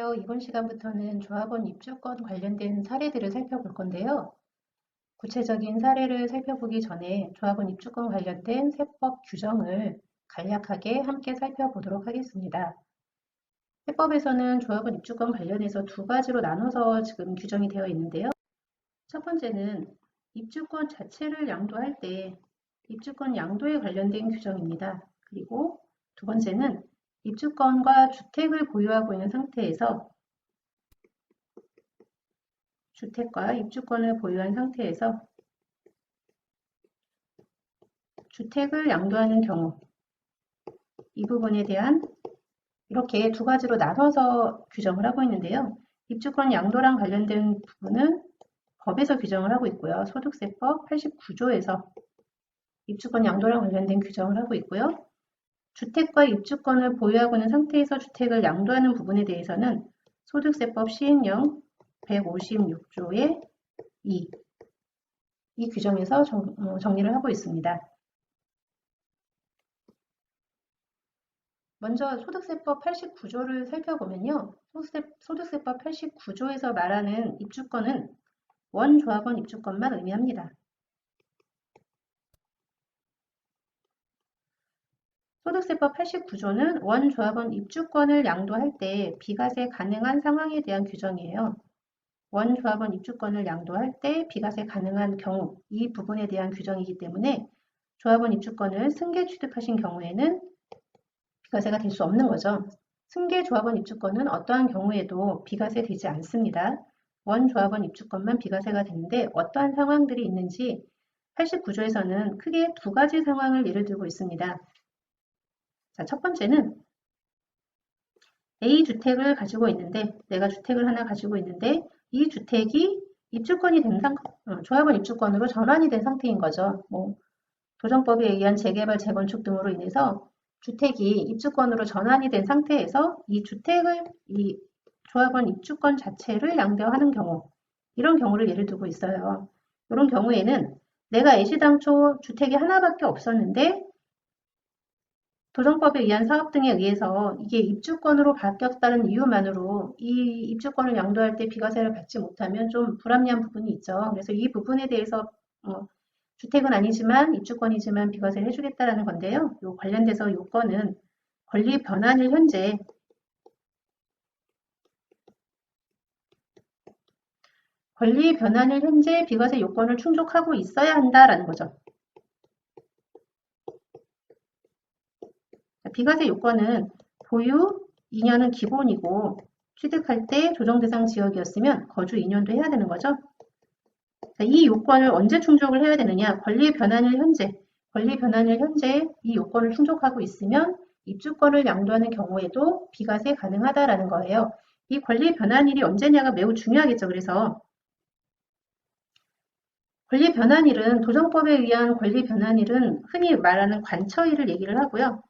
안녕하세요. 이번 시간부터는 조합원 입주권 관련된 사례들을 살펴볼 건데요. 구체적인 사례를 살펴보기 전에 조합원 입주권 관련된 세법 규정을 간략하게 함께 살펴보도록 하겠습니다. 세법에서는 조합원 입주권 관련해서 두 가지로 나눠서 지금 규정이 되어 있는데요. 첫 번째는 입주권 자체를 양도할 때 입주권 양도에 관련된 규정입니다. 그리고 두 번째는 입주권과 주택을 보유하고 있는 상태에서 주택과 입주권을 보유한 상태에서 주택을 양도하는 경우 이 부분에 대한 이렇게 두 가지로 나눠서 규정을 하고 있는데요. 입주권 양도랑 관련된 부분은 법에서 규정을 하고 있고요. 소득세법 89조에서 입주권 양도랑 관련된 규정을 하고 있고요. 주택과 입주권을 보유하고 있는 상태에서 주택을 양도하는 부분에 대해서는 소득세법 시행령 156조의 2 이 규정에서 정리를 하고 있습니다. 먼저 소득세법 89조를 살펴보면요. 소득세법 89조에서 말하는 입주권은 원조합원 입주권만 의미합니다. 소득세법 89조는 원조합원 입주권을 양도할 때 비과세 가능한 상황에 대한 규정이에요. 원조합원 입주권을 양도할 때 비과세 가능한 경우 이 부분에 대한 규정이기 때문에 조합원 입주권을 승계 취득하신 경우에는 비과세가 될 수 없는 거죠. 승계 조합원 입주권은 어떠한 경우에도 비과세 되지 않습니다. 원조합원 입주권만 비과세가 되는데 어떠한 상황들이 있는지 89조에서는 크게 두 가지 상황을 예를 들고 있습니다. 자, 첫 번째는 A 주택을 가지고 있는데 내가 주택을 하나 가지고 있는데 이 주택이 입주권이 된 조합원 입주권으로 전환이 된 상태인 거죠. 도정법에 의한 재개발, 재건축 등으로 인해서 주택이 입주권으로 전환이 된 상태에서 이 조합원 입주권 자체를 양도하는 경우, 이런 경우를 예를 들고 있어요. 이런 경우에는 내가 애시당초 주택이 하나밖에 없었는데 도정법에 의한 사업 등에 의해서 이게 입주권으로 바뀌었다는 이유만으로 이 입주권을 양도할 때 비과세를 받지 못하면 좀 불합리한 부분이 있죠. 그래서 이 부분에 대해서 주택은 아니지만 입주권이지만 비과세를 해주겠다라는 건데요. 요 관련돼서 요건은 권리 변환일 현재 비과세 요건을 충족하고 있어야 한다라는 거죠. 비과세 요건은 보유 2년은 기본이고 취득할 때 조정 대상 지역이었으면 거주 2년도 해야 되는 거죠. 이 요건을 언제 충족을 해야 되느냐? 권리 변환일 현재 이 요건을 충족하고 있으면 입주권을 양도하는 경우에도 비과세 가능하다라는 거예요. 이 권리 변환일이 언제냐가 매우 중요하겠죠. 그래서 권리 변환일은 도정법에 의한 권리 변환일은 흔히 말하는 관처일을 얘기를 하고요.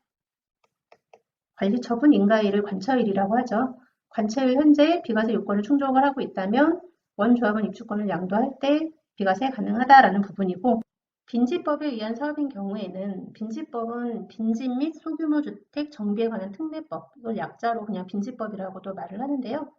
관리처분 인가일을 관처일이라고 하죠. 관처일 현재 비과세 요건을 충족을 하고 있다면 원조합원 입주권을 양도할 때 비과세 가능하다라는 부분이고, 빈지법에 의한 사업인 경우에는 빈지법은 빈집 및 소규모 주택 정비에 관한 특례법, 이걸 약자로 그냥 빈지법이라고도 말을 하는데요.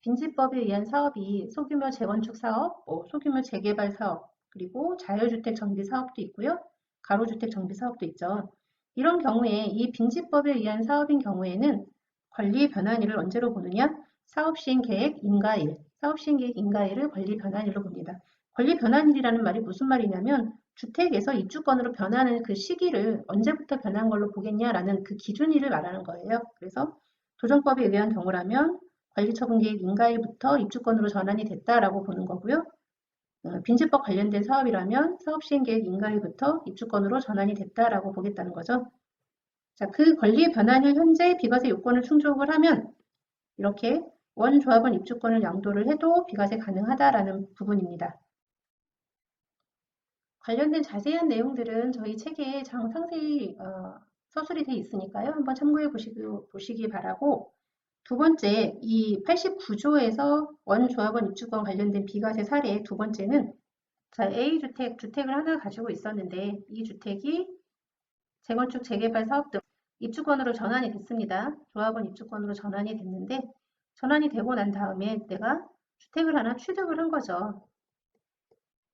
빈지법에 의한 사업이 소규모 재건축 사업, 소규모 재개발 사업, 그리고 자유주택 정비 사업도 있고요. 가로주택 정비 사업도 있죠. 이런 경우에 이 빈지법에 의한 사업인 경우에는 권리 변환일을 언제로 보느냐? 사업시행계획 인가일을 권리 변환일로 봅니다. 권리 변환일이라는 말이 무슨 말이냐면 주택에서 입주권으로 변하는 그 시기를 언제부터 변한 걸로 보겠냐라는 그 기준일을 말하는 거예요. 그래서 도정법에 의한 경우라면 관리처분계획 인가일부터 입주권으로 전환이 됐다라고 보는 거고요. 빈집법 관련된 사업이라면 사업시행계획 인가일부터 입주권으로 전환이 됐다라고 보겠다는 거죠. 자, 그 권리 변환일 현재 비과세 요건을 충족을 하면 이렇게 원조합원 입주권을 양도를 해도 비과세 가능하다라는 부분입니다. 관련된 자세한 내용들은 저희 책에 상세히 서술이 되어 있으니까요. 한번 참고해 보시기 바라고, 두 번째, 이 89조에서 원조합원 입주권 관련된 비과세 사례 두 번째는 자, 주택을 하나 가지고 있었는데 이 주택이 재건축, 재개발 사업 등 입주권으로 전환이 됐습니다. 조합원 입주권으로 전환이 됐는데 전환이 되고 난 다음에 내가 주택을 하나 취득을 한 거죠.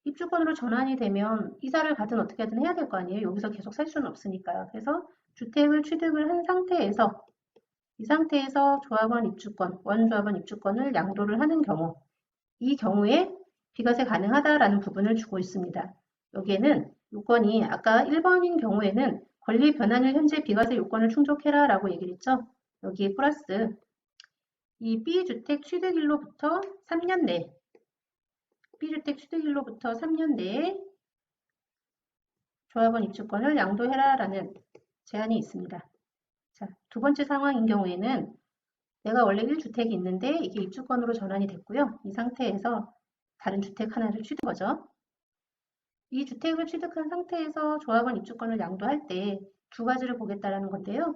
입주권으로 전환이 되면 이사를 가든 어떻게 하든 해야 될 거 아니에요. 여기서 계속 살 수는 없으니까요. 그래서 주택을 취득을 한 상태에서 이 상태에서 조합원 입주권, 원조합원 입주권을 양도를 하는 경우 이 경우에 비과세 가능하다라는 부분을 주고 있습니다. 여기에는 요건이 아까 1번인 경우에는 권리 변환일 현재 비과세 요건을 충족해라 라고 얘기를 했죠. 여기에 플러스 이 B주택 취득일로부터 3년 내 B주택 취득일로부터 3년 내에 조합원 입주권을 양도해라 라는 제한이 있습니다. 자, 두 번째 상황인 경우에는 내가 원래 1주택이 있는데 이게 입주권으로 전환이 됐고요. 이 상태에서 다른 주택 하나를 취득하죠. 이 주택을 취득한 상태에서 조합원 입주권을 양도할 때 두 가지를 보겠다라는 건데요.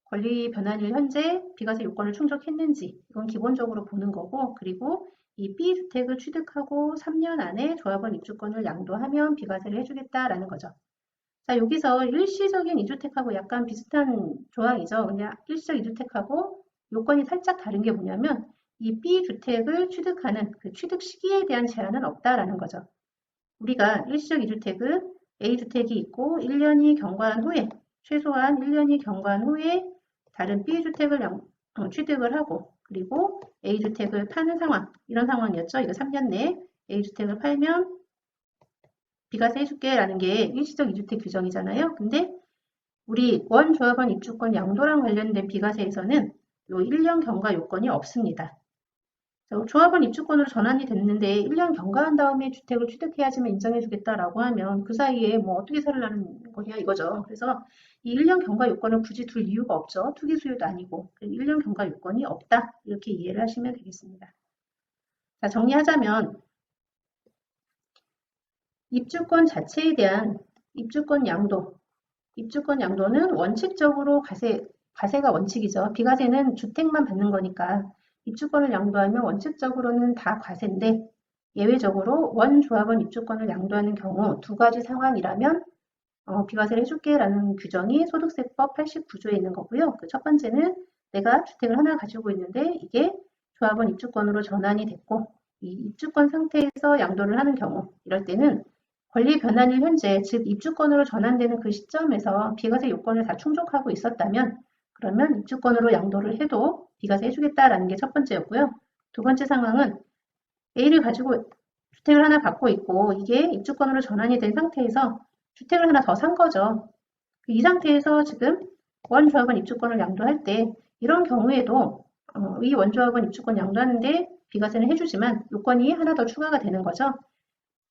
권리 변환일 현재 비과세 요건을 충족했는지 이건 기본적으로 보는 거고 그리고 이 B주택을 취득하고 3년 안에 조합원 입주권을 양도하면 비과세를 해주겠다라는 거죠. 자, 여기서 일시적인 2주택하고 약간 비슷한 조항이죠. 그냥 일시적 2주택하고 요건이 살짝 다른 게 뭐냐면 이 B주택을 취득하는 그 취득 시기에 대한 제한은 없다라는 거죠. 우리가 일시적 2주택은 A주택이 있고 1년이 경과한 후에 최소한 1년이 경과한 후에 다른 B주택을 취득을 하고 그리고 A주택을 파는 상황 이런 상황이었죠. 이거 3년 내에 A주택을 팔면 비과세 해줄게 라는 게 일시적 2주택 규정이잖아요. 근데 우리 원조합원 입주권 양도랑 관련된 비과세에서는 요 1년 경과 요건이 없습니다. 조합원 입주권으로 전환이 됐는데 1년 경과한 다음에 주택을 취득해야지만 인정해주겠다라고 하면 그 사이에 뭐 어떻게 살라는 거냐 이거죠. 그래서 이 1년 경과 요건을 굳이 둘 이유가 없죠. 투기 수요도 아니고 1년 경과 요건이 없다 이렇게 이해를 하시면 되겠습니다. 자, 정리하자면 입주권 자체에 대한 입주권 양도는 원칙적으로 과세가 원칙이죠. 비과세는 주택만 받는 거니까 입주권을 양도하면 원칙적으로는 다 과세인데 예외적으로 원조합원 입주권을 양도하는 경우 두 가지 상황이라면 비과세를 해줄게 라는 규정이 소득세법 89조에 있는 거고요. 그 첫 번째는 내가 주택을 하나 가지고 있는데 이게 조합원 입주권으로 전환이 됐고 이 입주권 상태에서 양도를 하는 경우 이럴 때는 권리 변환일 현재 즉 입주권으로 전환되는 그 시점에서 비과세 요건을 다 충족하고 있었다면 그러면 입주권으로 양도를 해도 비과세 해주겠다라는 게 첫 번째였고요. 두 번째 상황은 A를 가지고 주택을 하나 갖고 있고 이게 입주권으로 전환이 된 상태에서 주택을 하나 더 산 거죠. 이 상태에서 지금 원조합원 입주권을 양도할 때 이런 경우에도 이 원조합원 입주권 양도하는데 비과세는 해주지만 요건이 하나 더 추가가 되는 거죠.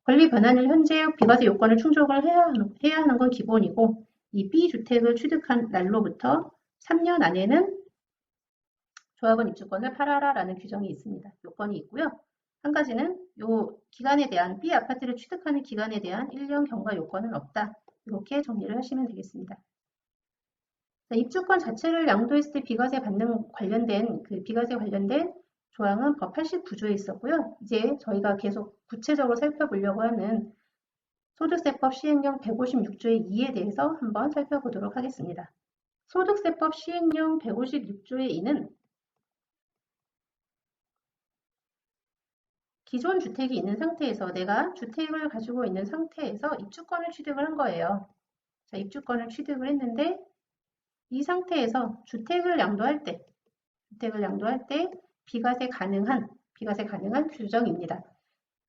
권리 변환일 현재 비과세 요건을 충족을 해야 하는 건 기본이고 이 B주택을 취득한 날로부터 3년 안에는 조합원 입주권을 팔아라라는 규정이 있습니다. 요건이 있고요. 한 가지는 요 기간에 대한 B 아파트를 취득하는 기간에 대한 1년 경과 요건은 없다. 이렇게 정리를 하시면 되겠습니다. 자, 입주권 자체를 양도했을 때 비과세 받는 관련된 비과세 관련된 조항은 법 89조에 있었고요. 이제 저희가 계속 구체적으로 살펴보려고 하는 소득세법 시행령 156조의 2에 대해서 한번 살펴보도록 하겠습니다. 소득세법 시행령 156조의 2는 기존 주택이 있는 상태에서 내가 주택을 가지고 있는 상태에서 입주권을 취득을 한 거예요. 자, 입주권을 취득을 했는데 이 상태에서 주택을 양도할 때 비과세 가능한 규정입니다.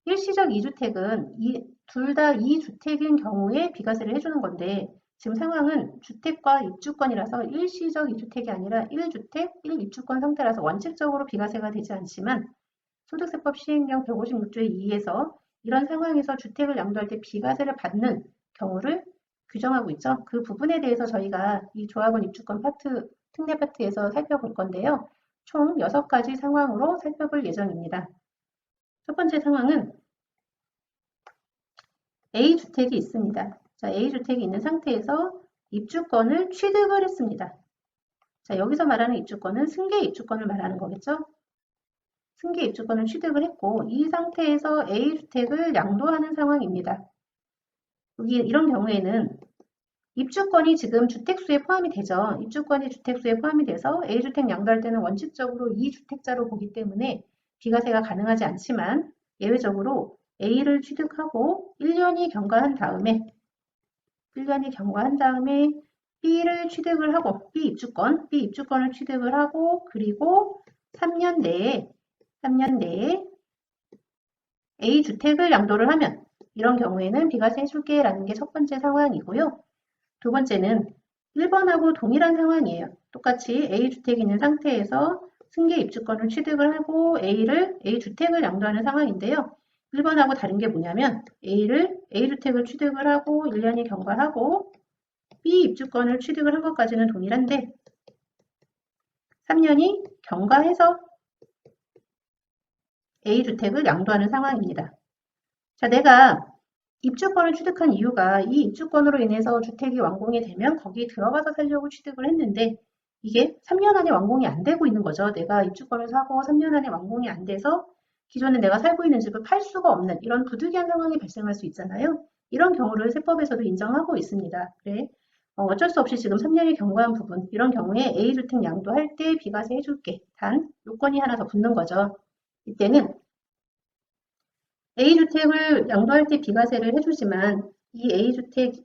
일시적 2주택은 둘 다 2주택인 경우에 비과세를 해주는 건데 지금 상황은 주택과 입주권이라서 일시적 2주택이 아니라 1주택, 1입주권 상태라서 원칙적으로 비과세가 되지 않지만 소득세법 시행령 156조의 2에서 이런 상황에서 주택을 양도할 때 비과세를 받는 경우를 규정하고 있죠. 그 부분에 대해서 저희가 이 조합원 입주권 파트, 특례 파트에서 살펴볼 건데요. 총 6가지 상황으로 살펴볼 예정입니다. 첫 번째 상황은 A주택이 있습니다. 자, A주택이 있는 상태에서 입주권을 취득을 했습니다. 자, 여기서 말하는 입주권은 승계 입주권을 말하는 거겠죠. 승계 입주권을 취득을 했고 이 상태에서 A주택을 양도하는 상황입니다. 여기 이런 경우에는 입주권이 지금 주택수에 포함이 되죠. 입주권이 주택수에 포함이 돼서 A주택 양도할 때는 원칙적으로 2주택자로 보기 때문에 비과세가 가능하지 않지만 예외적으로 A를 취득하고 1년이 경과한 다음에 B를 취득을 하고 B 입주권을 취득을 하고 그리고 3년 내에 A 주택을 양도를 하면 이런 경우에는 비과세 해줄게 라는 게 첫 번째 상황이고요. 두 번째는 1번하고 동일한 상황이에요. 똑같이 A 주택이 있는 상태에서 승계 입주권을 취득을 하고 A 주택을 양도하는 상황인데요. 1번하고 다른 게 뭐냐면 A 주택을 취득을 하고 1년이 경과하고 B 입주권을 취득을 한 것까지는 동일한데 3년이 경과해서 A 주택을 양도하는 상황입니다. 자, 내가 입주권을 취득한 이유가 이 입주권으로 인해서 주택이 완공이 되면 거기 들어가서 살려고 취득을 했는데 이게 3년 안에 완공이 안 되고 있는 거죠. 내가 입주권을 사고 3년 안에 완공이 안 돼서 기존에 내가 살고 있는 집을 팔 수가 없는 이런 부득이한 상황이 발생할 수 있잖아요. 이런 경우를 세법에서도 인정하고 있습니다. 그래. 어쩔 수 없이 지금 3년이 경과한 부분, 이런 경우에 A주택 양도할 때 비과세 해줄게. 단, 요건이 하나 더 붙는 거죠. 이때는 A주택을 양도할 때 비과세를 해주지만 이 A주택이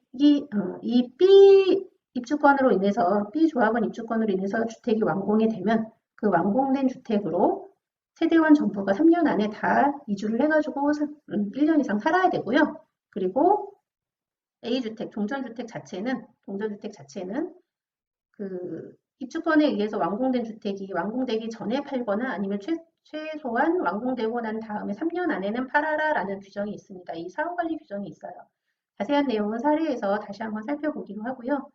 이 B 입주권으로 인해서 B 조합원 입주권으로 인해서 주택이 완공이 되면 그 완공된 주택으로 세대원 전부가 3년 안에 다 이주를 해가지고 1년 이상 살아야 되고요. 그리고 A주택, 동전주택 자체는 그 입주권에 의해서 완공된 주택이 완공되기 전에 팔거나 아니면 최소한 완공되고 난 다음에 3년 안에는 팔아라 라는 규정이 있습니다. 이 사후관리 규정이 있어요. 자세한 내용은 사례에서 다시 한번 살펴보기로 하고요.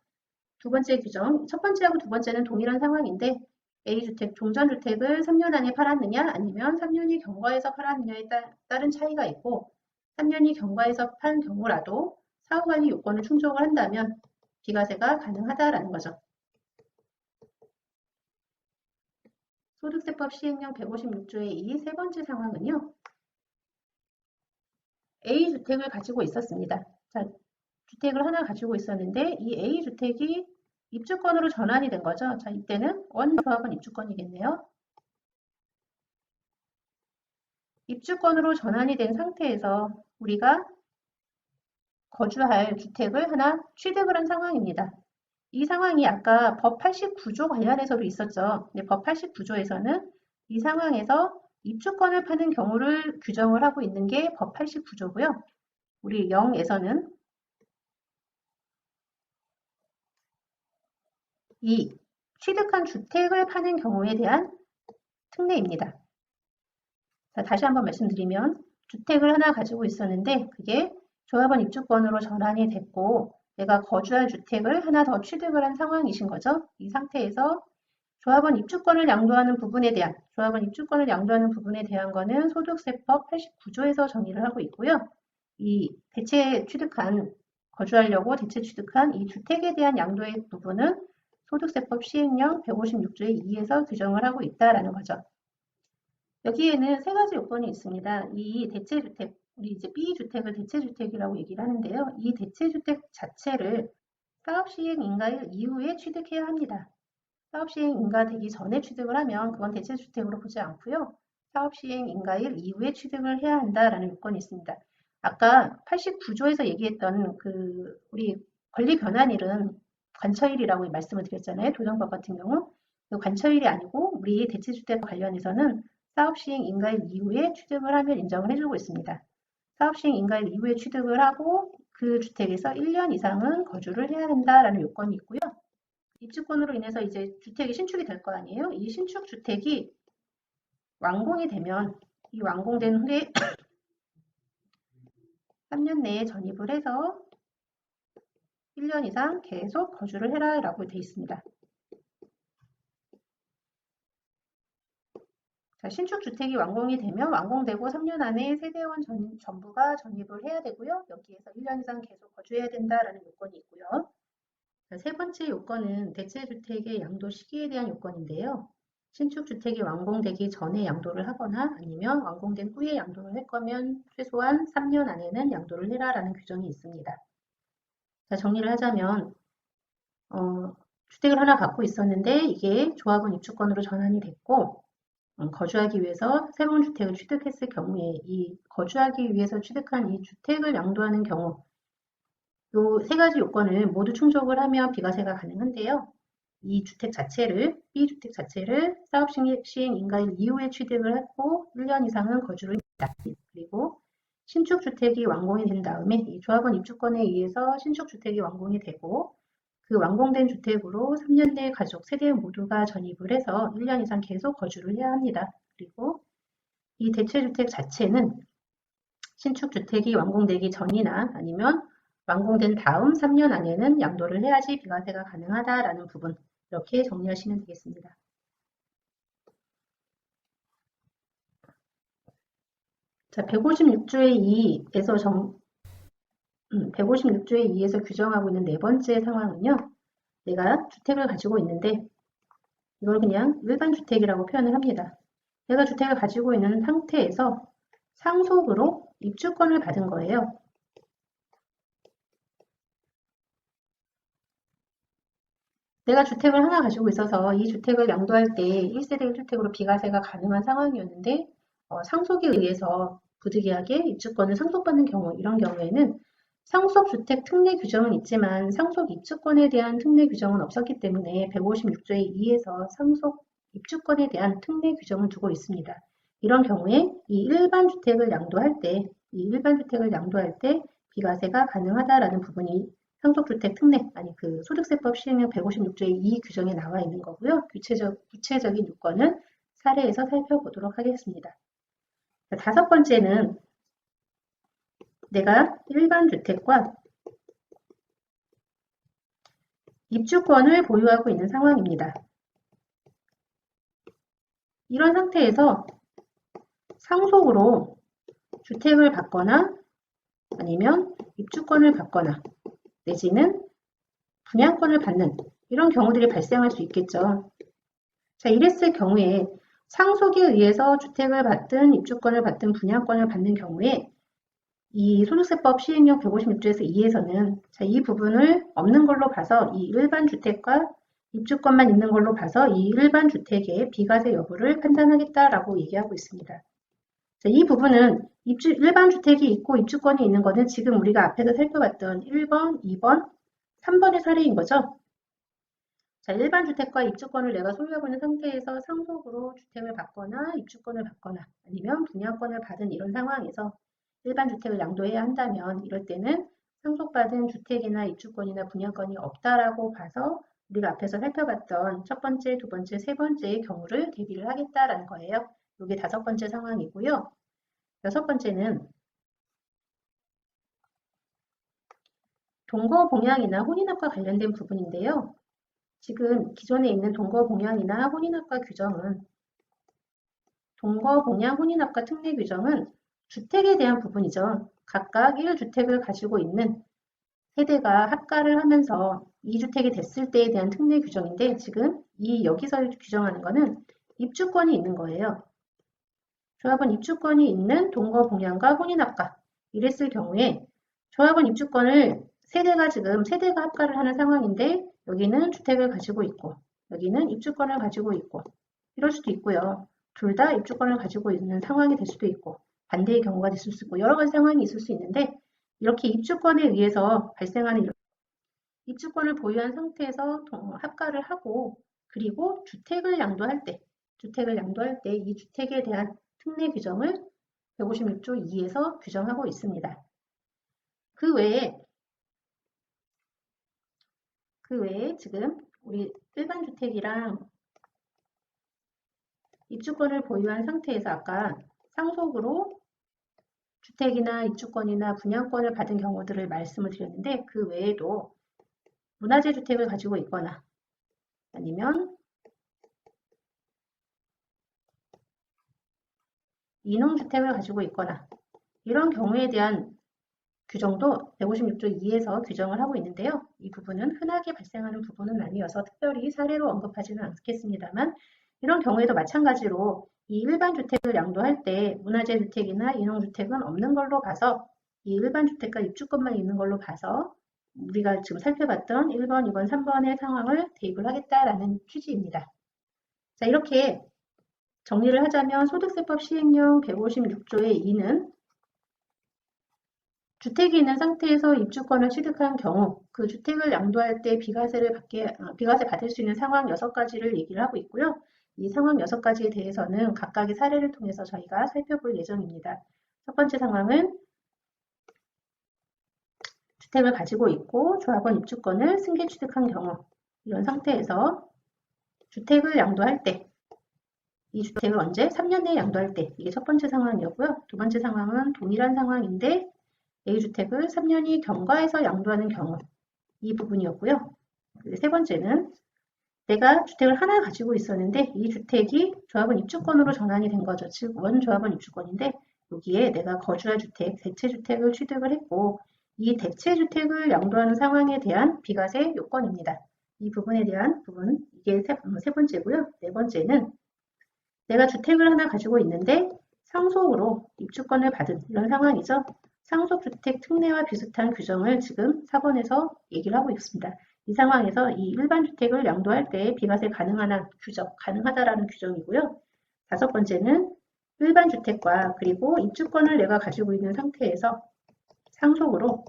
두 번째 규정, 첫 번째하고 두 번째는 동일한 상황인데 A주택, 종전주택을 3년 안에 팔았느냐 아니면 3년이 경과해서 팔았느냐에 따른 차이가 있고 3년이 경과해서 판 경우라도 사후관리 요건을 충족을 한다면 비과세가 가능하다라는 거죠. 소득세법 시행령 156조의 2 세 번째 상황은요. A주택을 가지고 있었습니다. 자, 주택을 하나 가지고 있었는데 이 A주택이 입주권으로 전환이 된 거죠. 자, 이때는 원조합은 입주권이겠네요. 입주권으로 전환이 된 상태에서 우리가 거주할 주택을 하나 취득을 한 상황입니다. 이 상황이 아까 법 89조 관련해서도 있었죠. 근데 법 89조에서는 이 상황에서 입주권을 파는 경우를 규정을 하고 있는 게 법 89조고요. 우리 0에서는 이 취득한 주택을 파는 경우에 대한 특례입니다. 자, 다시 한번 말씀드리면 주택을 하나 가지고 있었는데 그게 조합원 입주권으로 전환이 됐고 내가 거주할 주택을 하나 더 취득을 한 상황이신 거죠. 이 상태에서 조합원 입주권을 양도하는 부분에 대한 거는 소득세법 89조에서 정의를 하고 있고요. 이 거주하려고 대체 취득한 이 주택에 대한 양도의 부분은 소득세법 시행령 156조의 2에서 규정을 하고 있다라는 거죠. 여기에는 세 가지 요건이 있습니다. 이 대체주택, 우리 이제 B주택을 대체주택이라고 얘기를 하는데요. 이 대체주택 자체를 사업시행 인가일 이후에 취득해야 합니다. 사업시행 인가되기 전에 취득을 하면 그건 대체주택으로 보지 않고요. 사업시행 인가일 이후에 취득을 해야 한다라는 요건이 있습니다. 아까 89조에서 얘기했던 우리 권리 변환일은 관처일이라고 말씀을 드렸잖아요. 도정법 같은 경우. 그 관처일이 아니고 우리 대체주택 관련해서는 사업시행 인가일 이후에 취득을 하면 인정을 해주고 있습니다. 사업시행 인가일 이후에 취득을 하고 그 주택에서 1년 이상은 거주를 해야 한다라는 요건이 있고요. 입주권으로 인해서 이제 주택이 신축이 될 거 아니에요? 이 신축 주택이 완공이 되면 이 완공된 후에 3년 내에 전입을 해서 1년 이상 계속 거주를 해라 라고 되어 있습니다. 자, 신축 주택이 완공이 되면 완공되고 3년 안에 세대원 전부가 전입을 해야 되고요. 여기에서 1년 이상 계속 거주해야 된다라는 요건이 있고요. 자, 세 번째 요건은 대체주택의 양도 시기에 대한 요건인데요. 신축주택이 완공되기 전에 양도를 하거나 아니면 완공된 후에 양도를 할 거면 최소한 3년 안에는 양도를 해라라는 규정이 있습니다. 자, 정리를 하자면 주택을 하나 갖고 있었는데 이게 조합원 입주권으로 전환이 됐고 거주하기 위해서 새로운 주택을 취득했을 경우에 이 거주하기 위해서 취득한 이 주택을 양도하는 경우 이 세 가지 요건을 모두 충족을 하면 비과세가 가능한데요. 이 주택 자체를, B주택 자체를 사업시행 인가일 이후에 취득을 하고 1년 이상은 거주를 합니다. 그리고 신축주택이 완공이 된 다음에 이 조합원 입주권에 의해서 신축주택이 완공이 되고 그 완공된 주택으로 3년 내 가족, 세대 모두가 전입을 해서 1년 이상 계속 거주를 해야 합니다. 그리고 이 대체주택 자체는 신축주택이 완공되기 전이나 아니면 완공된 다음 3년 안에는 양도를 해야지 비과세가 가능하다라는 부분 이렇게 정리하시면 되겠습니다. 자, 156조의 2에서 156조의 2에서 규정하고 있는 네 번째 상황은요. 내가 주택을 가지고 있는데 이걸 그냥 일반 주택이라고 표현을 합니다. 내가 주택을 가지고 있는 상태에서 상속으로 입주권을 받은 거예요. 내가 주택을 하나 가지고 있어서 이 주택을 양도할 때 1세대 1주택으로 비과세가 가능한 상황이었는데 상속에 의해서 부득이하게 입주권을 상속받는 경우 이런 경우에는 상속주택 특례 규정은 있지만 상속 입주권에 대한 특례 규정은 없었기 때문에 156조의 2에서 상속 입주권에 대한 특례 규정을 두고 있습니다. 이런 경우에 이 일반 주택을 양도할 때 비과세가 가능하다라는 부분이 상속주택 특례, 아니 그 소득세법 시행령 156조의 2 규정에 나와 있는 거고요. 구체적인 요건은 사례에서 살펴보도록 하겠습니다. 다섯 번째는 내가 일반 주택과 입주권을 보유하고 있는 상황입니다. 이런 상태에서 상속으로 주택을 받거나 아니면 입주권을 받거나 내지는 분양권을 받는 이런 경우들이 발생할 수 있겠죠. 자, 이랬을 경우에 상속에 의해서 주택을 받든 입주권을 받든 분양권을 받는 경우에 이 소득세법 시행령 156조에서 2에서는 자, 이 부분을 없는 걸로 봐서 이 일반 주택과 입주권만 있는 걸로 봐서 이 일반 주택의 비과세 여부를 판단하겠다라고 얘기하고 있습니다. 자, 이 부분은 일반 주택이 있고 입주권이 있는 것은 지금 우리가 앞에서 살펴봤던 1번, 2번, 3번의 사례인 거죠. 자, 일반 주택과 입주권을 내가 소유하고 있는 상태에서 상속으로 주택을 받거나 입주권을 받거나 아니면 분양권을 받은 이런 상황에서 일반 주택을 양도해야 한다면 이럴 때는 상속받은 주택이나 입주권이나 분양권이 없다라고 봐서 우리가 앞에서 살펴봤던 첫 번째, 두 번째, 세 번째의 경우를 대비를 하겠다라는 거예요. 이게 다섯 번째 상황이고요. 여섯 번째는 동거봉양이나 혼인합과 관련된 부분인데요. 지금 기존에 있는 동거봉양이나 혼인합과 규정은 동거봉양 혼인합과 특례 규정은 주택에 대한 부분이죠. 각각 1주택을 가지고 있는 세대가 합가를 하면서 2주택이 됐을 때에 대한 특례 규정인데 지금 여기서 규정하는 거는 입주권이 있는 거예요. 조합원 입주권이 있는 동거봉양과 혼인합가 이랬을 경우에 조합원 입주권을 세대가 합가를 하는 상황인데 여기는 주택을 가지고 있고 여기는 입주권을 가지고 있고 이럴 수도 있고요. 둘 다 입주권을 가지고 있는 상황이 될 수도 있고 반대의 경우가 있을 수 있고 여러 가지 상황이 있을 수 있는데 이렇게 입주권에 의해서 발생하는 입주권을 보유한 상태에서 합가를 하고 그리고 주택을 양도할 때 이 주택에 대한 특례 규정을 156조 2에서 규정하고 있습니다. 그 외에 지금 우리 일반 주택이랑 입주권을 보유한 상태에서 아까 상속으로 주택이나 입주권이나 분양권을 받은 경우들을 말씀을 드렸는데 그 외에도 문화재 주택을 가지고 있거나 아니면 인용주택을 가지고 있거나 이런 경우에 대한 규정도 156조 2에서 규정을 하고 있는데요. 이 부분은 흔하게 발생하는 부분은 아니어서 특별히 사례로 언급하지는 않겠습니다만 이런 경우에도 마찬가지로 이 일반 주택을 양도할 때 문화재 주택이나 인용주택은 없는 걸로 봐서 이 일반 주택과 입주권만 있는 걸로 봐서 우리가 지금 살펴봤던 1번, 2번, 3번의 상황을 대입을 하겠다라는 취지입니다. 자, 이렇게 정리를 하자면 소득세법 시행령 156조의 2는 주택이 있는 상태에서 입주권을 취득한 경우 그 주택을 양도할 때 비과세 받을 수 있는 상황 6가지를 얘기를 하고 있고요. 이 상황 6가지에 대해서는 각각의 사례를 통해서 저희가 살펴볼 예정입니다. 첫 번째 상황은 주택을 가지고 있고 조합원 입주권을 승계 취득한 경우 이런 상태에서 주택을 양도할 때 이 주택을 언제? 3년 내에 양도할 때 이게 첫 번째 상황이었고요. 두 번째 상황은 동일한 상황인데 A주택을 3년이 경과해서 양도하는 경우 이 부분이었고요. 세 번째는 내가 주택을 하나 가지고 있었는데 이 주택이 조합원 입주권으로 전환이 된 거죠. 즉 원조합원 입주권인데 여기에 내가 거주할 주택, 대체주택을 취득을 했고 이 대체주택을 양도하는 상황에 대한 비과세 요건입니다. 이 부분에 대한 부분 이게 세 번째고요. 네 번째는 내가 주택을 하나 가지고 있는데 상속으로 입주권을 받은 이런 상황이죠. 상속주택 특례와 비슷한 규정을 지금 4번에서 얘기를 하고 있습니다. 이 상황에서 이 일반 주택을 양도할 때 비과세 가능하다라는 규정이고요. 다섯 번째는 일반 주택과 그리고 입주권을 내가 가지고 있는 상태에서 상속으로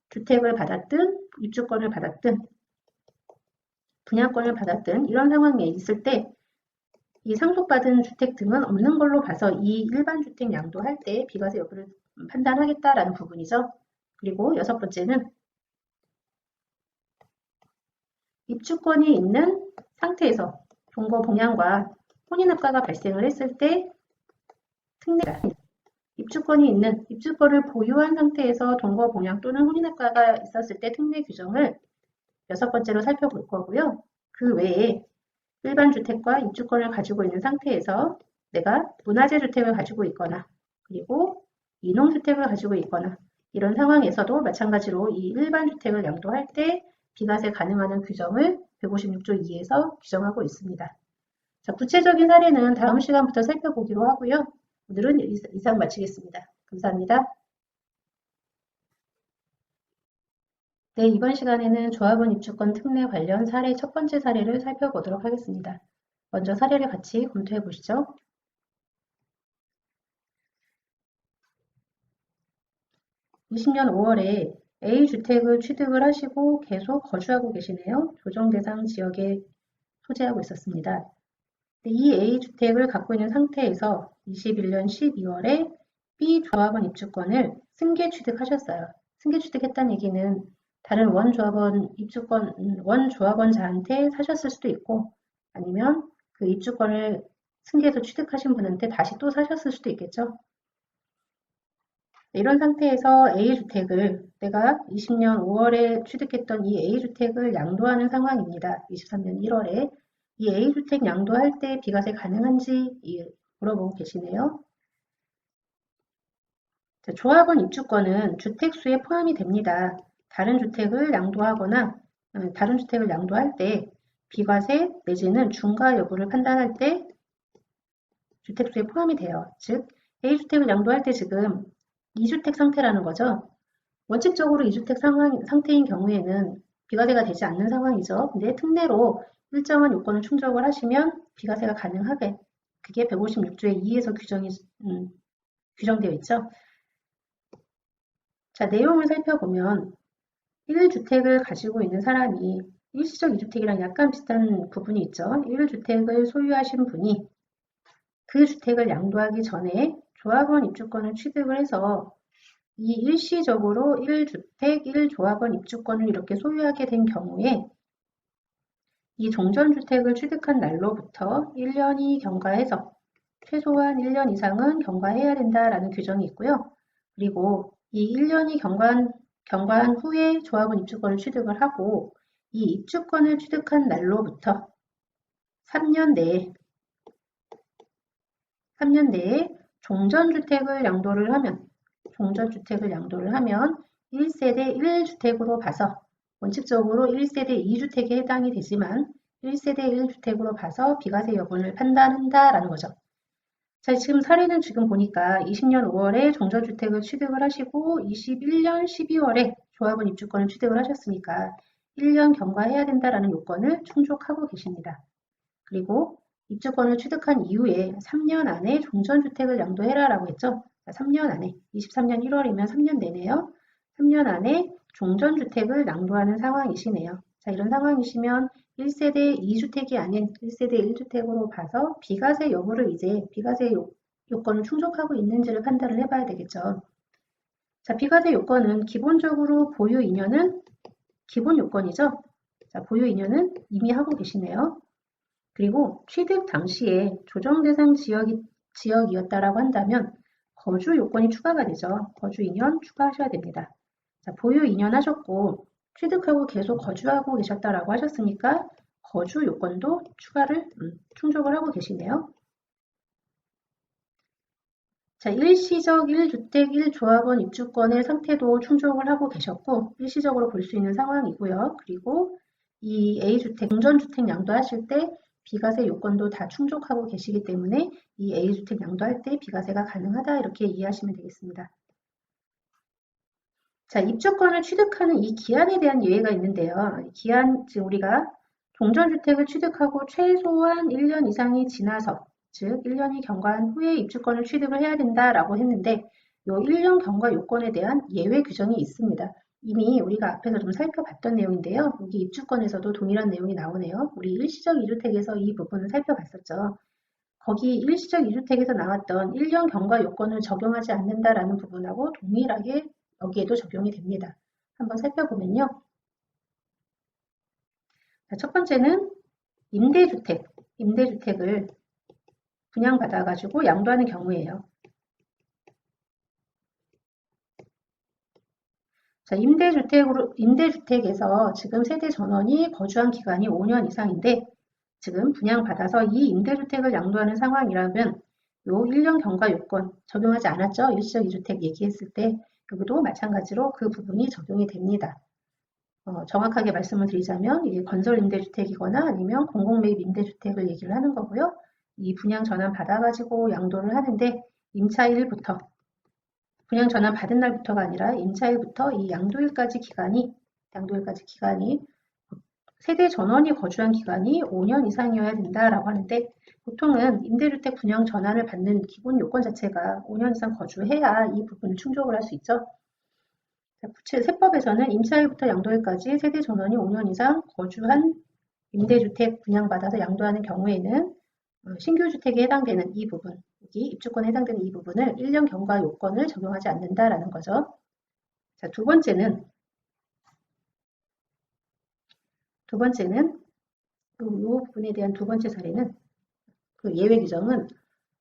주택을 받았든 입주권을 받았든 분양권을 받았든 이런 상황에 있을 때 이 상속받은 주택 등은 없는 걸로 봐서 이 일반 주택 양도할 때 비과세 여부를 판단하겠다라는 부분이죠. 그리고 여섯 번째는 입주권이 있는 상태에서 동거 봉양과 혼인합가가 발생을 했을 때 특례가 입주권을 보유한 상태에서 동거 봉양 또는 혼인합가가 있었을 때 특례 규정을 여섯 번째로 살펴볼 거고요. 그 외에 일반 주택과 입주권을 가지고 있는 상태에서 내가 문화재 주택을 가지고 있거나 그리고 이농주택을 가지고 있거나 이런 상황에서도 마찬가지로 이 일반 주택을 양도할 때 비과세 가능한 규정을 156조 2에서 규정하고 있습니다. 자, 구체적인 사례는 다음 시간부터 살펴보기로 하고요. 오늘은 이상 마치겠습니다. 감사합니다. 네, 이번 시간에는 조합원 입주권 특례 관련 사례 첫 번째 사례를 살펴보도록 하겠습니다. 먼저 사례를 같이 검토해 보시죠. 20년 5월에 A주택을 취득을 하시고 계속 거주하고 계시네요. 조정 대상 지역에 소재하고 있었습니다. 이 A주택을 갖고 있는 상태에서 21년 12월에 B조합원 입주권을 승계 취득하셨어요. 승계 취득했다는 얘기는 다른 원조합원자한테 사셨을 수도 있고 아니면 그 입주권을 승계해서 취득하신 분한테 다시 또 사셨을 수도 있겠죠. 이런 상태에서 A주택을 내가 20년 5월에 취득했던 이 A주택을 양도하는 상황입니다. 23년 1월에 이 A주택 양도할 때 비과세 가능한지 물어보고 계시네요. 자, 조합원 입주권은 주택수에 포함이 됩니다. 다른 주택을 양도할 때 비과세 내지는 중과 여부를 판단할 때 주택수에 포함이 돼요. 즉 A주택을 양도할 때 지금 2주택 상태라는 거죠. 원칙적으로 2주택 상태인 경우에는 비과세가 되지 않는 상황이죠. 근데 특례로 일정한 요건을 충족을 하시면 비과세가 가능하게 그게 156조의 2에서 규정되어 있죠. 자, 내용을 살펴보면 1주택을 가지고 있는 사람이 일시적 2주택이랑 약간 비슷한 부분이 있죠. 1주택을 소유하신 분이 그 주택을 양도하기 전에 조합원 입주권을 취득을 해서 이 일시적으로 1주택 1조합원 입주권을 이렇게 소유하게 된 경우에 이 종전주택을 취득한 날로부터 1년이 경과해서 최소한 1년 이상은 경과해야 된다라는 규정이 있고요. 그리고 이 1년이 경과한 후에 조합원 입주권을 취득을 하고 이 입주권을 취득한 날로부터 3년 내에 종전주택을 양도를 하면 1세대 1주택으로 봐서 원칙적으로 1세대 2주택에 해당이 되지만 1세대 1주택으로 봐서 비과세 여부를 판단한다라는 거죠. 자, 지금 사례는 지금 보니까 20년 5월에 종전주택을 취득을 하시고 21년 12월에 조합원 입주권을 취득을 하셨으니까 1년 경과해야 된다라는 요건을 충족하고 계십니다. 그리고 입주권을 취득한 이후에 3년 안에 종전주택을 양도해라라고 했죠. 3년 안에, 23년 1월이면 3년 내네요. 3년 안에 종전주택을 양도하는 상황이시네요. 자, 이런 상황이시면 1세대 2주택이 아닌 1세대 1주택으로 봐서 비과세 여부를 이제 비과세 요건을 충족하고 있는지를 판단을 해봐야 되겠죠. 자, 비과세 요건은 기본적으로 보유 인연은 기본 요건이죠. 자, 보유 인연은 이미 하고 계시네요. 그리고 취득 당시에 조정 대상 지역이었다라고 한다면 거주 요건이 추가가 되죠. 거주 인연 추가하셔야 됩니다. 자, 보유 인연 하셨고 취득하고 계속 거주하고 계셨다라고 하셨으니까 거주 요건도 추가를 충족을 하고 계시네요. 자, 일시적 1주택 1조합원 입주권의 상태도 충족을 하고 계셨고 일시적으로 볼 수 있는 상황이고요. 그리고 이 A주택, 공전주택 양도하실 때 비과세 요건도 다 충족하고 계시기 때문에 이 A주택 양도할 때 비과세가 가능하다 이렇게 이해하시면 되겠습니다. 자, 입주권을 취득하는 이 기한에 대한 예외가 있는데요. 기한, 즉 우리가 종전주택을 취득하고 최소한 1년 이상이 지나서 즉 1년이 경과한 후에 입주권을 취득을 해야 된다라고 했는데 이 1년 경과 요건에 대한 예외 규정이 있습니다. 이미 우리가 앞에서 좀 살펴봤던 내용인데요. 여기 입주권에서도 동일한 내용이 나오네요. 우리 일시적 2주택에서 이 부분을 살펴봤었죠. 거기 일시적 2주택에서 나왔던 1년 경과 요건을 적용하지 않는다라는 부분하고 동일하게 여기에도 적용이 됩니다. 한번 살펴보면요. 첫 번째는 임대주택을 분양받아가지고 양도하는 경우예요. 자, 임대주택에서 지금 세대 전원이 거주한 기간이 5년 이상인데 지금 분양받아서 이 임대주택을 양도하는 상황이라면 요 1년 경과 요건 적용하지 않았죠? 일시적 2주택 얘기했을 때 여기도 마찬가지로 그 부분이 적용이 됩니다. 정확하게 말씀을 드리자면 이게 건설 임대주택이거나 아니면 공공매입 임대주택을 얘기를 하는 거고요. 이 분양 전환 받아가지고 양도를 하는데 임차일부터 분양 전환 받은 날부터가 아니라 임차일부터 이 양도일까지 기간이 세대 전원이 거주한 기간이 5년 이상이어야 된다라고 하는데 보통은 임대주택 분양 전환을 받는 기본 요건 자체가 5년 이상 거주해야 이 부분을 충족을 할 수 있죠. 세법에서는 임차일부터 양도일까지 세대 전원이 5년 이상 거주한 임대주택 분양받아서 양도하는 경우에는 신규 주택에 해당되는 이 부분, 여기 입주권에 해당되는 이 부분을 1년 경과 요건을 적용하지 않는다라는 거죠. 자, 두 번째는 이 부분에 대한 두 번째 사례는 그 예외 규정은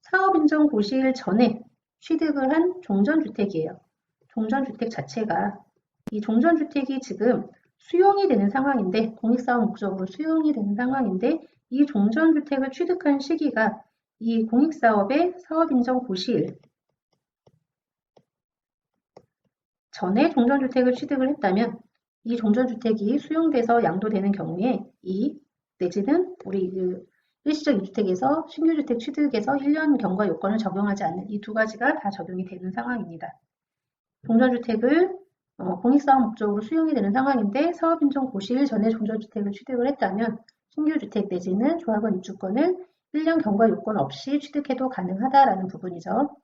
사업인정 고시일 전에 취득을 한 종전주택이에요. 종전주택 자체가 이 종전주택이 지금 수용이 되는 상황인데 공익사업 목적으로 수용이 되는 상황인데 이 종전주택을 취득한 시기가 이 공익사업의 사업인정 고시일 전에 종전주택을 취득을 했다면 이 종전주택이 수용돼서 양도되는 경우에 이 내지는 우리 일시적 2주택에서 신규주택 취득에서 1년 경과 요건을 적용하지 않는 이 두 가지가 다 적용이 되는 상황입니다. 종전주택을 공익사업 목적으로 수용이 되는 상황인데 사업인정 고시일 전에 종전주택을 취득을 했다면 신규주택 내지는 조합원 입주권을 1년 경과 요건 없이 취득해도 가능하다라는 부분이죠.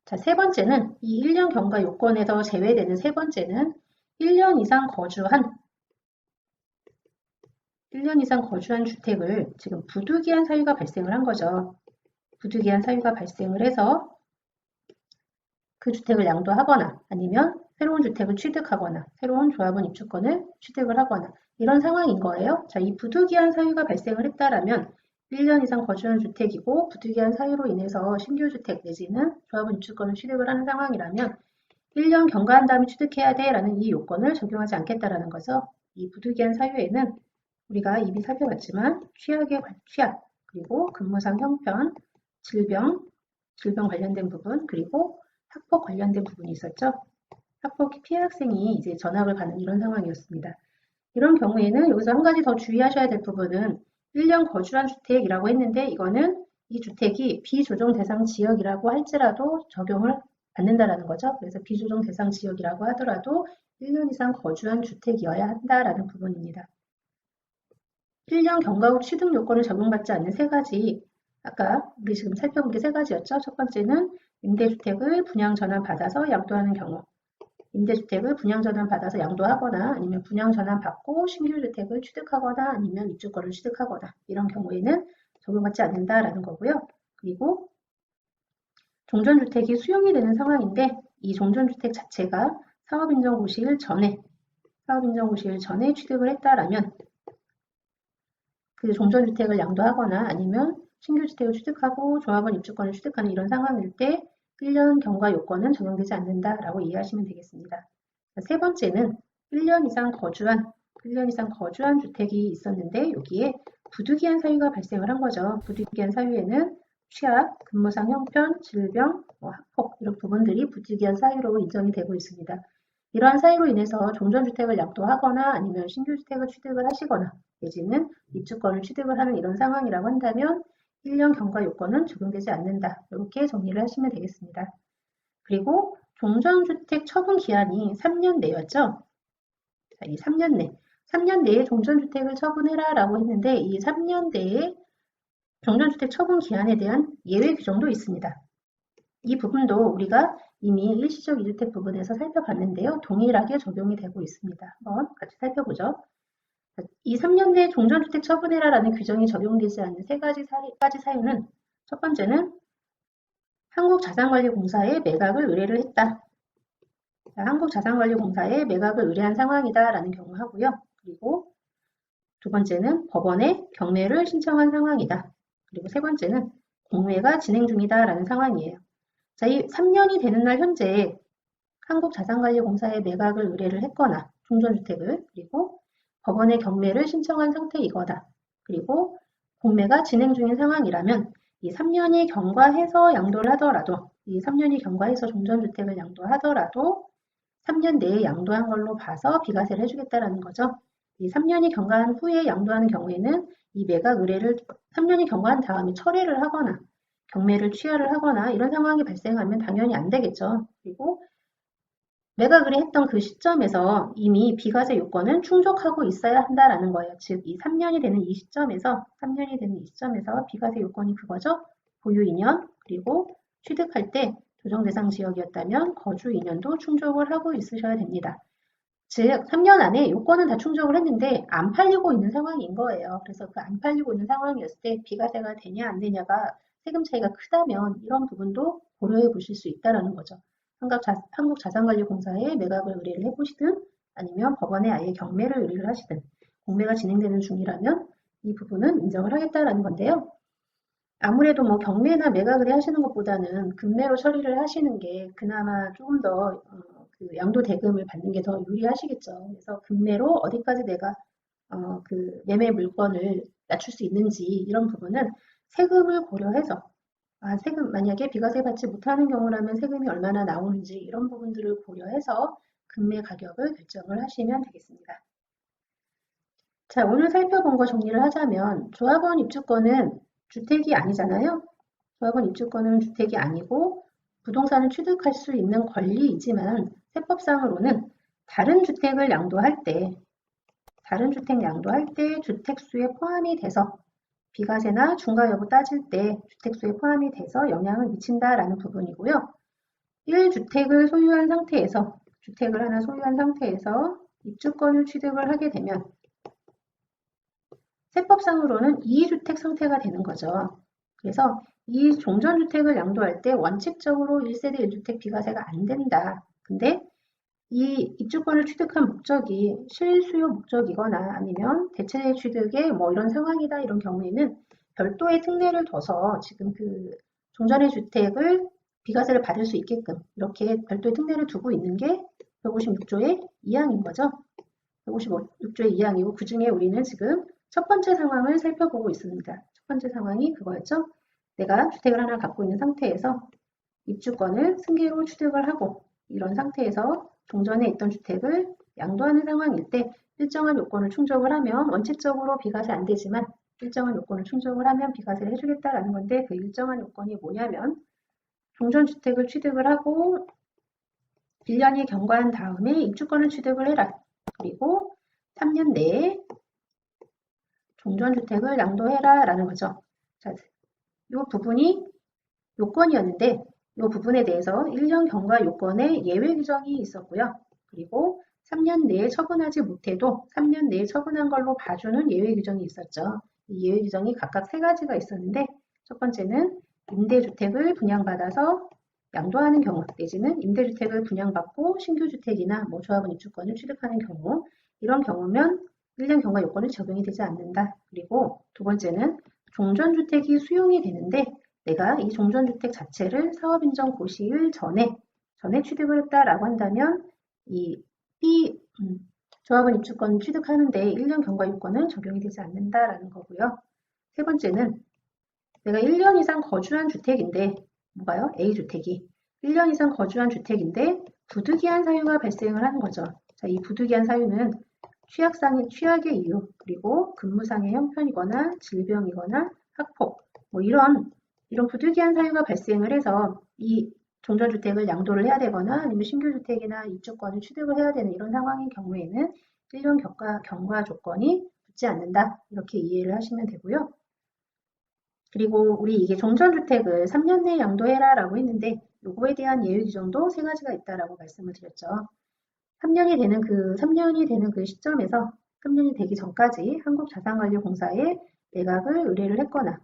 자, 세 번째는 이 1년 경과 요건에서 제외되는 세 번째는 1년 이상 거주한 주택을 지금 부득이한 사유가 발생을 한 거죠. 부득이한 사유가 발생을 해서 그 주택을 양도하거나 아니면 새로운 주택을 취득하거나 새로운 조합원 입주권을 취득을 하거나 이런 상황인 거예요. 자, 이 부득이한 사유가 발생을 했다라면 1년 이상 거주한 주택이고 부득이한 사유로 인해서 신규 주택 내지는 조합원 입주권을 취득을 하는 상황이라면 1년 경과한 다음에 취득해야 돼 라는 이 요건을 적용하지 않겠다라는 거죠. 이 부득이한 사유에는 우리가 이미 살펴봤지만 취약, 그리고 근무상 형편, 질병 관련된 부분, 그리고 학폭 관련된 부분이 있었죠. 학폭 피해 학생이 이제 전학을 가는 이런 상황이었습니다. 이런 경우에는 여기서 한 가지 더 주의하셔야 될 부분은 1년 거주한 주택이라고 했는데 이거는 이 주택이 비조정 대상 지역이라고 할지라도 적용을 받는다라는 거죠. 그래서 비조정 대상 지역이라고 하더라도 1년 이상 거주한 주택이어야 한다라는 부분입니다. 1년 경과 후 취득 요건을 적용받지 않는 세 가지, 아까 우리 지금 살펴본 게 세 가지였죠. 첫 번째는 임대주택을 분양전환 받아서 양도하는 경우, 임대주택을 분양전환 받아서 양도하거나 아니면 분양전환 받고 신규주택을 취득하거나 아니면 입주권을 취득하거나 이런 경우에는 적용받지 않는다라는 거고요. 그리고 종전주택이 수용이 되는 상황인데 이 종전주택 자체가 사업인정고시일 전에 취득을 했다라면 그 종전주택을 양도하거나 아니면 신규주택을 취득하고 조합원 입주권을 취득하는 이런 상황일 때 1년 경과 요건은 적용되지 않는다라고 이해하시면 되겠습니다. 세 번째는 1년 이상 거주한 주택이 있었는데 여기에 부득이한 사유가 발생을 한 거죠. 부득이한 사유에는 취약, 근무상 형편, 질병, 학폭 이런 부분들이 부득이한 사유로 인정이 되고 있습니다. 이러한 사유로 인해서 종전주택을 양도하거나 아니면 신규주택을 취득을 하시거나 내지는 입주권을 취득을 하는 이런 상황이라고 한다면 1년 경과 요건은 적용되지 않는다. 이렇게 정리를 하시면 되겠습니다. 그리고 종전주택 처분 기한이 3년 내였죠. 자, 이 3년 내에 종전주택을 처분해라 라고 했는데 이 3년 내에 종전주택 처분 기한에 대한 예외 규정도 있습니다. 이 부분도 우리가 이미 일시적 2주택 부분에서 살펴봤는데요. 동일하게 적용이 되고 있습니다. 한번 같이 살펴보죠. 이 3년 내에 종전주택 처분해라라는 규정이 적용되지 않는 세 가지 사유는 첫 번째는 한국자산관리공사에 매각을 의뢰를 했다. 한국자산관리공사에 매각을 의뢰한 상황이다라는 경우 하고요. 그리고 두 번째는 법원에 경매를 신청한 상황이다. 그리고 세 번째는 공매가 진행 중이다라는 상황이에요. 자, 이 3년이 되는 날 현재 한국자산관리공사에 매각을 의뢰를 했거나 종전주택을 그리고 법원에 경매를 신청한 상태이거나 그리고 공매가 진행 중인 상황이라면 이 3년이 경과해서 양도를 하더라도 이 3년이 경과해서 종전주택을 양도하더라도 3년 내에 양도한 걸로 봐서 비과세를 해주겠다라는 거죠. 이 3년이 경과한 후에 양도하는 경우에는 이 매각 의뢰를 3년이 경과한 다음에 철회를 하거나 경매를 취하를 하거나 이런 상황이 발생하면 당연히 안 되겠죠. 그리고 매각을 했던 그 시점에서 이미 비과세 요건은 충족하고 있어야 한다라는 거예요. 즉, 이 3년이 되는 이 시점에서 비과세 요건이 그거죠. 보유 2년 그리고 취득할 때 조정 대상 지역이었다면 거주 2년도 충족을 하고 있으셔야 됩니다. 즉, 3년 안에 요건은 다 충족을 했는데 안 팔리고 있는 상황인 거예요. 그래서 그 안 팔리고 있는 상황이었을 때 비과세가 되냐 안 되냐가 세금 차이가 크다면 이런 부분도 고려해 보실 수 있다는 거죠. 한국자산관리공사에 매각을 의뢰를 해보시든 아니면 법원에 아예 경매를 의뢰를 하시든 공매가 진행되는 중이라면 이 부분은 인정을 하겠다라는 건데요. 아무래도 뭐 경매나 매각 의뢰 하시는 것보다는 금매로 처리를 하시는 게 그나마 조금 더 그 양도 대금을 받는 게 더 유리하시겠죠. 그래서 금매로 어디까지 내가 그 매매 물건을 낮출 수 있는지 이런 부분은 세금을 고려해서 세금 만약에 비과세 받지 못하는 경우라면 세금이 얼마나 나오는지 이런 부분들을 고려해서 금매 가격을 결정을 하시면 되겠습니다. 자, 오늘 살펴본 거 정리를 하자면 조합원 입주권은 주택이 아니잖아요. 조합원 입주권은 주택이 아니고 부동산을 취득할 수 있는 권리이지만 세법상으로는 다른 주택 양도할 때 주택수에 포함이 돼서 비과세나 중과 여부 따질 때 주택수에 포함이 돼서 영향을 미친다라는 부분이고요. 1주택을 소유한 상태에서 주택을 하나 소유한 상태에서 입주권을 취득을 하게 되면 세법상으로는 2주택 상태가 되는 거죠. 그래서 이 종전주택을 양도할 때 원칙적으로 1세대 1주택 비과세가 안 된다. 근데 이 입주권을 취득한 목적이 실수요 목적이거나 아니면 대체 취득의 뭐 이런 상황이다 이런 경우에는 별도의 특례를 둬서 지금 그 종전의 주택을 비과세를 받을 수 있게끔 이렇게 별도의 특례를 두고 있는 게 156조의 2항인 거죠. 156조의 2항이고 그 중에 우리는 지금 첫 번째 상황을 살펴보고 있습니다. 첫 번째 상황이 그거였죠. 내가 주택을 하나 갖고 있는 상태에서 입주권을 승계로 취득을 하고 이런 상태에서 종전에 있던 주택을 양도하는 상황일 때 일정한 요건을 충족을 하면 원칙적으로 비과세 안 되지만 일정한 요건을 충족을 하면 비과세를 해주겠다라는 건데 그 일정한 요건이 뭐냐면 종전주택을 취득을 하고 1년이 경과한 다음에 입주권을 취득을 해라. 그리고 3년 내에 종전주택을 양도해라 라는 거죠. 자, 이 부분이 요건이었는데 이 부분에 대해서 1년 경과 요건에 예외 규정이 있었고요. 그리고 3년 내에 처분하지 못해도 3년 내에 처분한 걸로 봐주는 예외 규정이 있었죠. 이 예외 규정이 각각 3가지가 있었는데 첫 번째는 임대주택을 분양받아서 양도하는 경우 내지는 임대주택을 분양받고 신규주택이나 조합원 입주권을 취득하는 경우 이런 경우면 1년 경과 요건이 적용이 되지 않는다. 그리고 두 번째는 종전주택이 수용이 되는데 내가 이 종전주택 자체를 사업인정 고시일 전에 취득을 했다라고 한다면 이 조합원 입주권 취득하는데 1년 경과 요건은 적용이 되지 않는다라는 거고요. 세 번째는 내가 1년 이상 거주한 주택인데 뭐가요? A주택이 1년 이상 거주한 주택인데 부득이한 사유가 발생을 하는 거죠. 자, 이 부득이한 사유는 취약의 이유, 그리고 근무상의 형편이거나 질병이거나 학폭, 이런 부득이한 사유가 발생을 해서 이 종전주택을 양도를 해야 되거나 아니면 신규주택이나 입주권을 취득을 해야 되는 이런 상황인 경우에는 1년 경과 조건이 붙지 않는다. 이렇게 이해를 하시면 되고요. 그리고 우리 이게 종전주택을 3년 내에 양도해라 라고 했는데 요거에 대한 예외 규정도 3가지가 있다라고 말씀을 드렸죠. 3년이 되는 그 시점에서 3년이 되기 전까지 한국자산관리공사에 매각을 의뢰를 했거나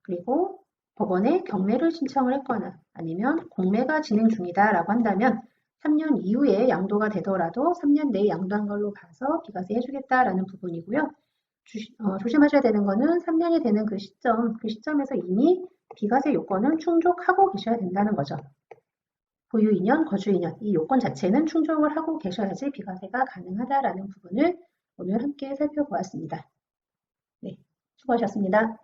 그리고 법원에 경매를 신청을 했거나 아니면 공매가 진행 중이다라고 한다면 3년 이후에 양도가 되더라도 3년 내에 양도한 걸로 봐서 비과세 해주겠다라는 부분이고요. 조심하셔야 되는 거는 3년이 되는 그 시점에서 이미 비과세 요건을 충족하고 계셔야 된다는 거죠. 보유 2년, 거주 2년 이 요건 자체는 충족을 하고 계셔야지 비과세가 가능하다라는 부분을 오늘 함께 살펴보았습니다. 네, 수고하셨습니다.